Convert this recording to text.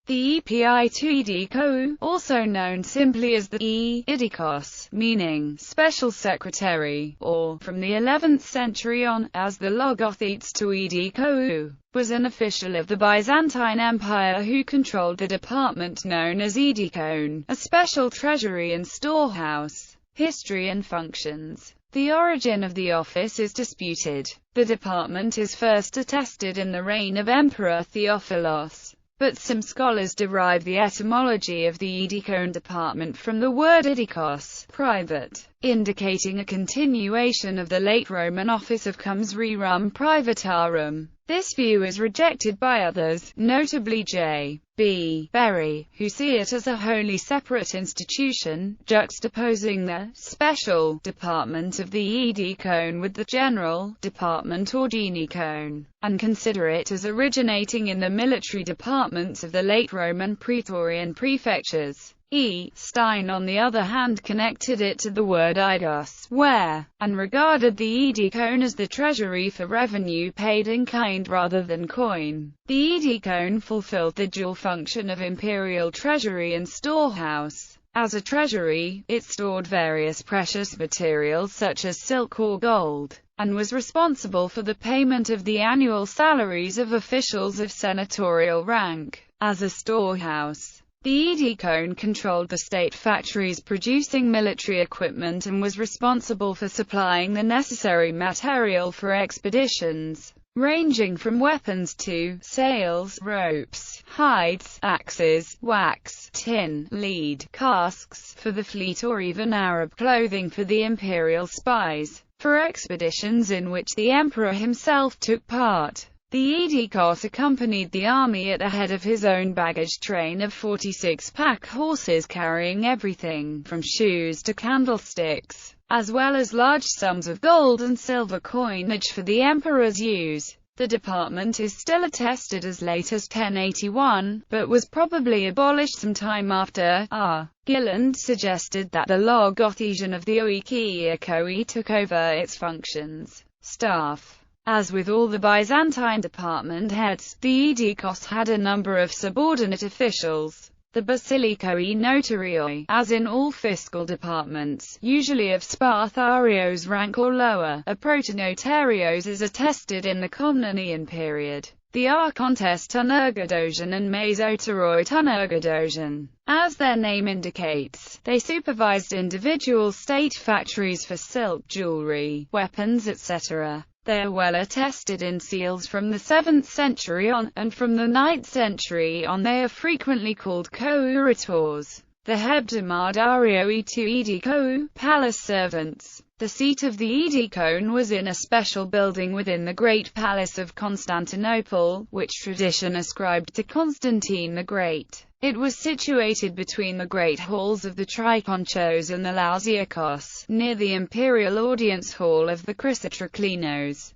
The eidikou, also known simply as the eidikos, meaning special secretary, or, from the 11th century on, as the logothetes to eidikou, was an official of the Byzantine Empire who controlled the department known as eidikoun, a special treasury and storehouse. History and functions. The origin of the office is disputed. The department is first attested in the reign of Emperor Theophilos, but some scholars derive the etymology of the eidikoun department from the word eidikos, private, indicating a continuation of the late Roman office of comes rerum privatarum. This view is rejected by others, notably J. B. Berry, who see it as a wholly separate institution, juxtaposing the special department of the eidikoun with the general department or genikoun, and consider it as originating in the military departments of the late Roman praetorian prefectures. E. Stein, on the other hand, connected it to the word eidos, where, and regarded the eidikoun as the treasury for revenue paid in kind rather than coin. The eidikoun fulfilled the dual function of imperial treasury and storehouse. As a treasury, it stored various precious materials such as silk or gold, and was responsible for the payment of the annual salaries of officials of senatorial rank. As a storehouse, the eidikoun controlled the state factories producing military equipment and was responsible for supplying the necessary material for expeditions, ranging from weapons to sails, ropes, hides, axes, wax, tin, lead, casks for the fleet, or even Arab clothing for the imperial spies, for expeditions in which the emperor himself took part. The eidikos accompanied the army at the head of his own baggage train of 46 pack horses carrying everything from shoes to candlesticks, as well as large sums of gold and silver coinage for the emperor's use. The department is still attested as late as 1081, but was probably abolished some time after. R. Gilland suggested that the logothesian of the eidikou took over its functions. Staff. As with all the Byzantine department heads, the eidikos had a number of subordinate officials. The basilikoi notarioi, as in all fiscal departments, usually of Spartharios rank or lower, a protonotarios is attested in the Komnenian period. The archontes tunergadosian and mesoteroi tunergadosian. As their name indicates, they supervised individual state factories for silk, jewelry, weapons, etc. They are well attested in seals from the 7th century on, and from the 9th century on they are frequently called co-orators. The hebdomadario to eidikou, palace servants. The seat of the eidikoun was in a special building within the Great Palace of Constantinople, which tradition ascribed to Constantine the Great. It was situated between the great halls of the Trikonchos and the Lausiakos, near the imperial audience hall of the Chrysotrachlinos.